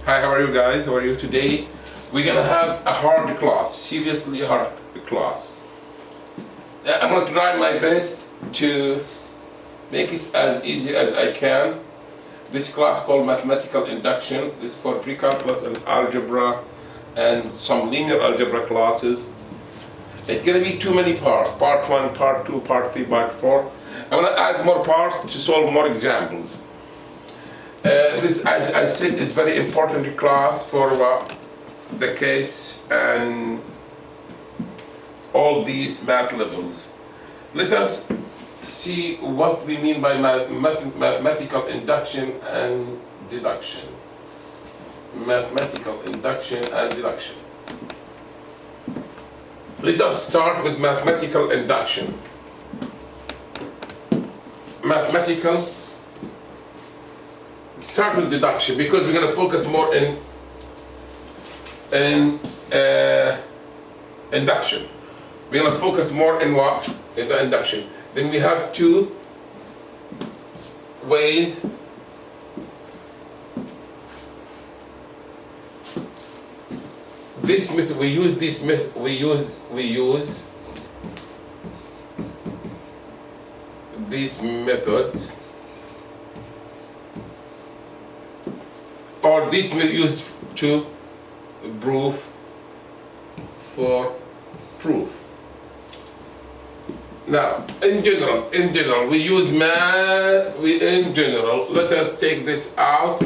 Hi, how are you guys? How are you today? We're gonna have a hard class, seriously hard class. I'm gonna try my best to make it as easy as I can. This class called Mathematical Induction is for pre-calculus and algebra and some linear algebra classes. It's gonna be too many parts, part 1, part 2, part 3, part 4. I'm gonna add more parts to solve more examples. This, as I said, is very important class for the kids and all these math levels. Let us see what we mean by mathematical induction and deduction. Mathematical induction and deduction. Let us start with mathematical induction. Start with deduction because we're going to focus more in induction. We're going to focus more in what? In the induction. Then we have two ways. This method, we use this method, we use these methods, or this method used to proof. Now, in general, we use math. Let us take this out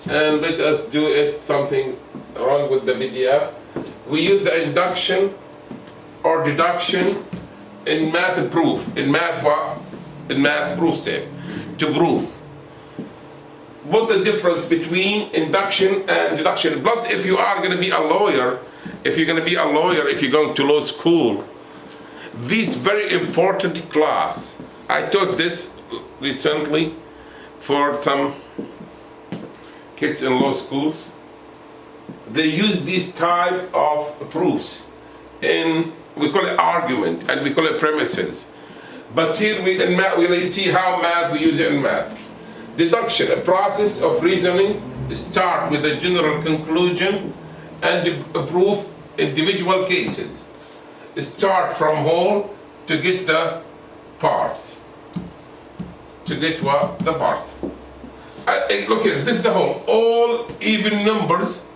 and let us do it. Something wrong with the PDF. We use the induction or deduction in math proof. In math what? In math proof safe. To prove. What's the difference between induction and deduction? Plus, if you are going to be a lawyer, if you're going to law school, this very important class. I taught this recently for some kids in law schools. They use this type of proofs we call it argument and we call it premises. But here in math, we see how we use it in math. Deduction, a process of reasoning, start with a general conclusion and prove individual cases. Start from whole to get the parts. To get what? The parts. Look here, this is the whole. All even numbers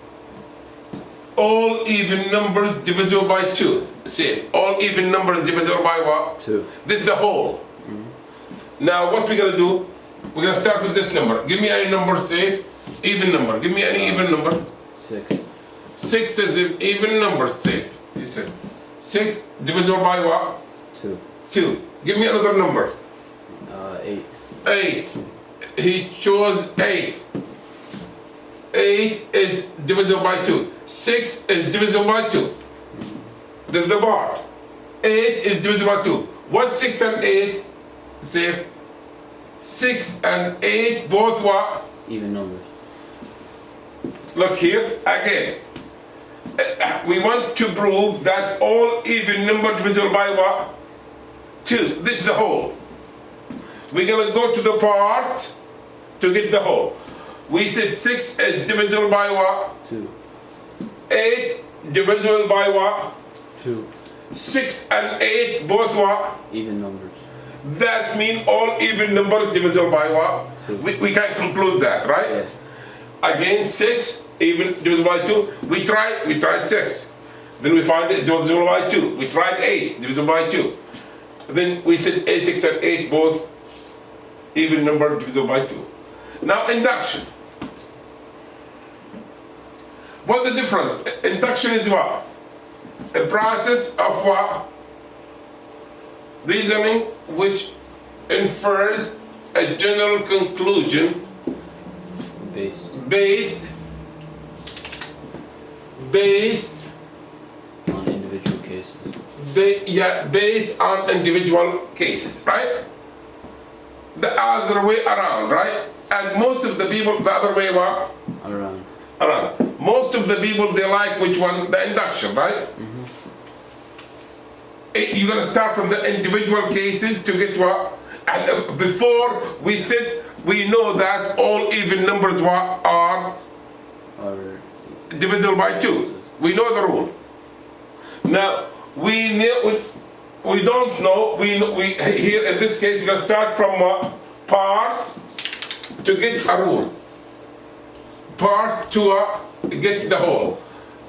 divisible by 2. See, all even numbers divisible by what? 2. This is the whole. Now what we're gonna do? We're gonna start with this number. Give me any number safe. Even number. Give me any even number. 6. 6 is an even number safe. You said 6 divisible by what? 2. 2. Give me another number. 8. 8. He chose 8. 8 is divisible by 2. 6 is divisible by 2. This is the part. 8 is divisible by 2. What 6 and 8? Safe. 6 and 8 both what? Even numbers. Look here again. We want to prove that all even number divisible by what? 2. This is the whole. We're gonna go to the parts to get the whole. We said 6 is divisible by what? 2. 8 divisible by what? 2. 6 and 8 both what? Even numbers. That means all even numbers divisible by what? 2. We can conclude that, right? Yes. Again, 6 even divisible by 2. We tried 6. Then we find it's divisible by 2. We tried 8 divisible by 2. Then we said 6 and 8 both even number divisible by 2. Now induction. What's the difference? Induction is what? A process of what? Reasoning which infers a general conclusion based on individual cases. Based on individual cases, right? The other way around, right? And most of the people, the other way what? Around. Most of the people, they like which one? The induction, right? You're gonna start from the individual cases to get what? And before we said, we know that all even numbers what are divisible by 2. We know the rule. Now, we don't know, here in this case, we're going to start from parts to get a rule. Parts to get the whole.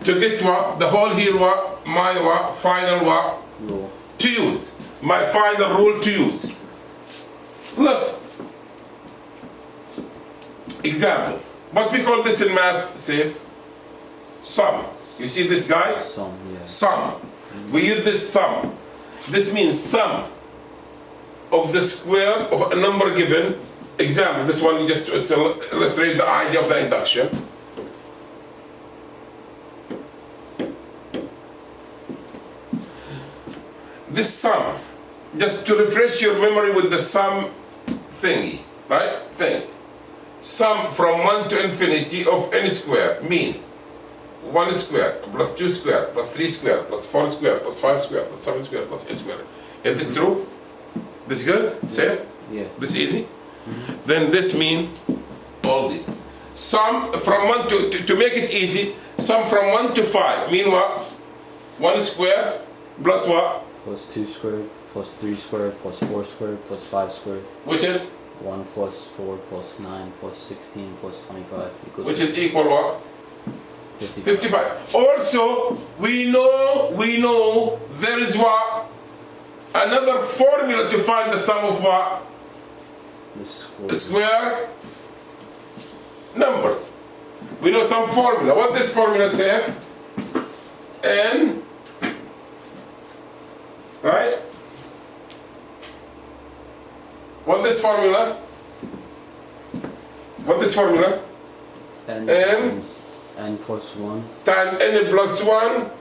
To get the whole here, my final Rule. to use. My final rule to use. Look. Example. What we call this in math, say, sum. You see this guy? Sum, yeah. Sum. We use this sum. This means sum of the square of a number given. Example, this one just to illustrate the idea of the induction. This sum, just to refresh your memory with the sum thingy, right? Thing. Sum from 1 to infinity of any square mean 1 square plus 2 square plus 3 square plus 4 square plus 5 square plus 7 square plus 8 square. Is this true? This good? Say it? Yeah. This easy? Then this means all these. Sum from 1 to make it easy, sum from 1 to 5 mean what? 1 square plus what? Plus 2 squared, plus 3 squared, plus 4 squared, plus 5 squared. Which is? 1 plus 4 plus 9 plus 16 plus 25 equals... Which is equal what? 55. 55. Also, we know there is what? Another formula to find the sum of what? The Square numbers. We know some formula. What this formula says? N, right? What this formula? What this formula? N times n plus 1 times n plus 1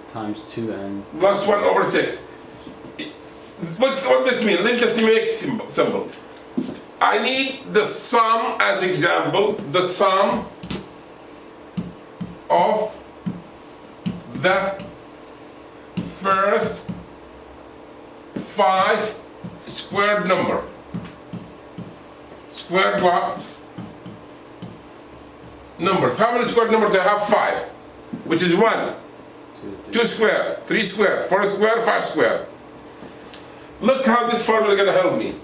times 2n plus 1 over 6. What this mean? Let's just make it simple. I need the sum as example, the sum of the first 5 squared number. Squared what? Numbers. How many squared numbers I have? 5. Which is 1, 2 square, 3 square, 4 square, 5 square. Look how this formula is going to help me.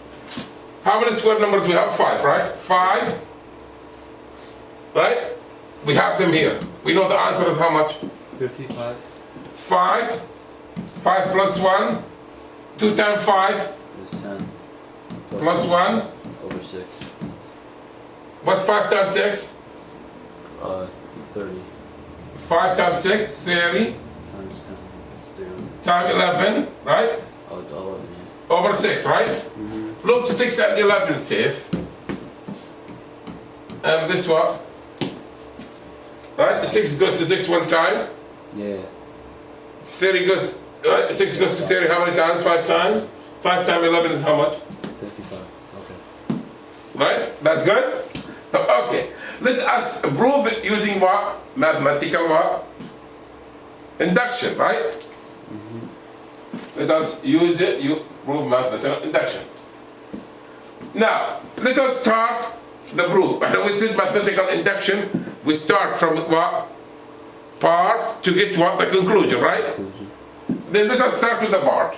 How many square numbers we have? 5, right? 5, right? We have them here. We know the answer is how much? 55 5, 5 plus 1, 2 times 5, is 10 plus 1, over 6. what 5 times 6? 30 5 times 6, 30, times 10 is 0. times 11, right? Oh, it's 11, yeah. Over 6, right? Look, 6 and 11 safe. And this what? Right? 6 goes to 6 one time. Yeah. 30 goes, right? 6 goes to 30 how many times? 5 times? 5 times 11 is how much? 55. Okay. Right? That's good? Okay. Let us prove it using what? Mathematical what? Induction, right? Let us use it, you prove mathematical induction. Now, let us start the proof. And with this mathematical induction, we start from what? Parts to get what? The conclusion, right? Then let us start with the part.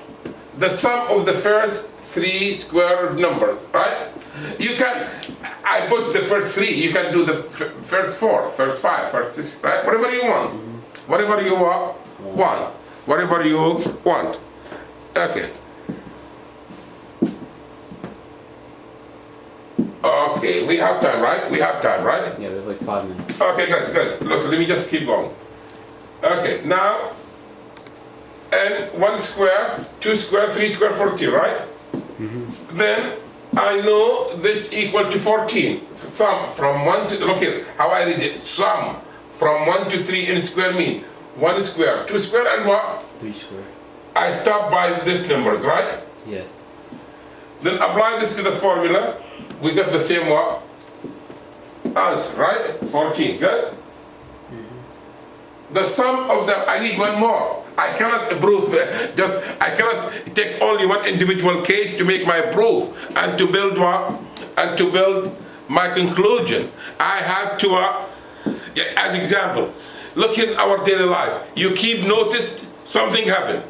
The sum of the first 3 square numbers, right? You can, I put the first 3, you can do the first 4, first 5, first 6, right? Whatever you want. Whatever you want. Whatever you want. Okay. Okay, we have time, right? We have time, right? Yeah, we have like 5 minutes. Okay, good, good. Look, let me just keep going. Okay, now, and 1 square, 2 square, 3 square, 14, right? Then I know this equal to 14. Sum from 1 to, look here, how I read it. Sum from 1 to 3 in square mean 1 square, 2 square, and what? 3 square. I stop by these numbers, right? Yeah. Then apply this to the formula. We get the same what? Answer, right? 14, good? The sum of them, I need one more. I cannot prove, I cannot take only one individual case to make my proof and to build what? And to build my conclusion. I have to as example, look in our daily life. You keep noticed something happened.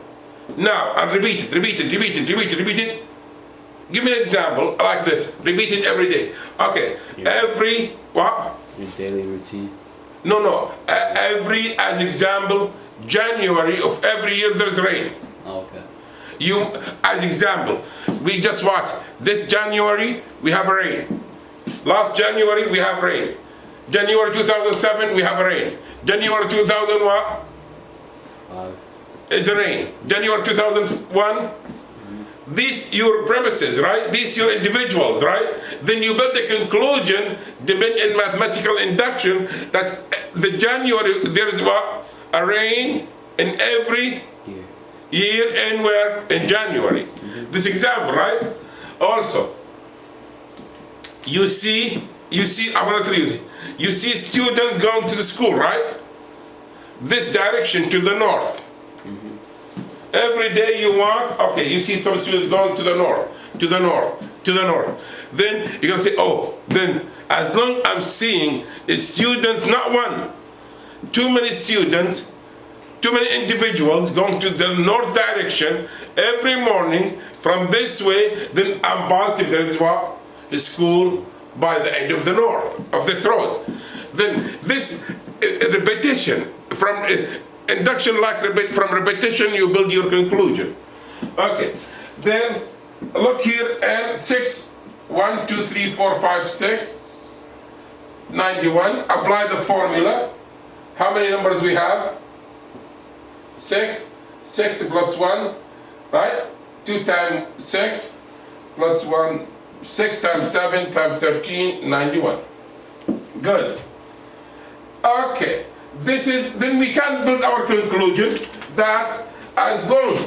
Now, and repeat it. Give me an example like this. Repeat it every day. Okay. Every what? Your daily routine. No. Every, as example, January of every year there's rain. Oh, okay. You, as example, we just watch. This January we have rain. Last January we have rain. January 2007 we have rain. January 2000 what? 5. It's rain. January 2001. These your premises, right? These your individuals, right? Then you build a conclusion, depend in mathematical induction, that the January there is what? A rain in every year and where? In January. This example, right? Also, you see, I'm gonna tell you, you see students going to the school, right? This direction to the north. Every day you walk, okay, you see some students going to the north. Then you're gonna say, oh, then as long as I'm seeing students, not one, too many students, too many individuals going to the north direction every morning from this way, then I'm positive there is what? A school by the end of the north of this road. Then this repetition from induction, like from repetition, you build your conclusion. Okay, then look here and 6, 1, 2, 3, 4, 5, 6, 91. Apply the formula. How many numbers we have? 6. 6 plus 1, right? 2 times 6 plus 1, 6 times 7 times 13, 91. Good. Okay. This is, then we can build our conclusion that as long,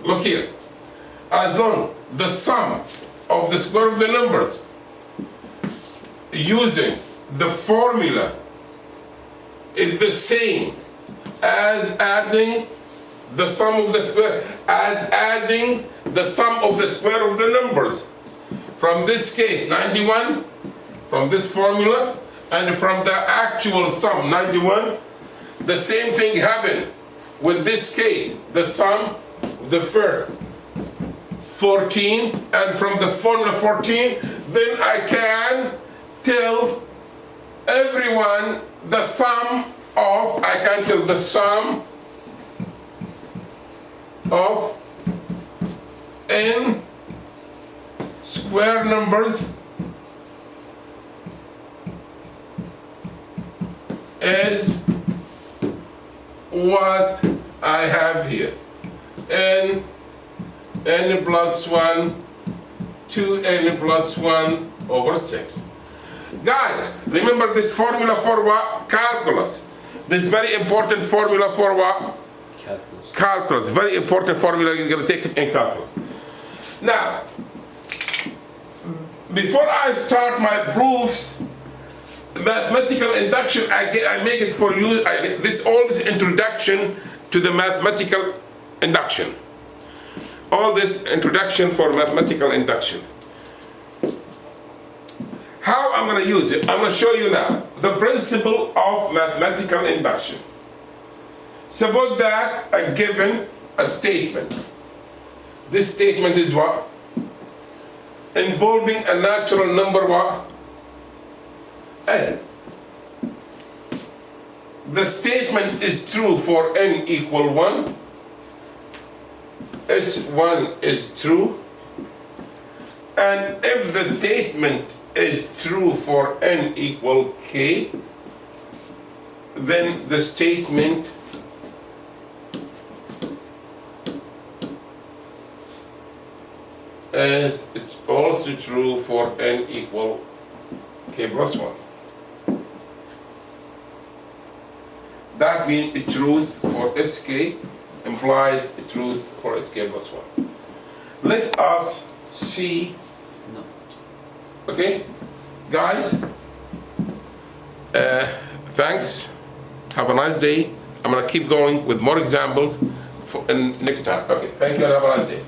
look here, as long the sum of the square of the numbers using the formula is the same as adding the sum of the square, of the numbers. From this case, 91, from this formula, and from the actual sum, 91, the same thing happened with this case, the sum, the first 14, and from the formula 14, then I can tell everyone the sum of, of n square numbers is what I have here. n plus 1 to n plus 1 over 6. Guys, remember this formula for what? Calculus. This very important formula for what? Calculus. Very important formula. You're going to take it in calculus. Now, before I start my proofs, mathematical induction, I make it for you. All this introduction to the mathematical induction. All this introduction for mathematical induction. How I'm going to use it? I'm going to show you now the principle of mathematical induction. Suppose that I'm given a statement. This statement is what? Involving a natural number what? N. The statement is true for n equal 1. S1 is true. And if the statement is true for n equal k, then the statement is also true for n equal k plus 1. That means the truth for sk implies the truth for sk plus 1. Let us see. Okay, guys, thanks. Have a nice day. I'm going to keep going with more examples next time. Okay, thank you and have a nice day.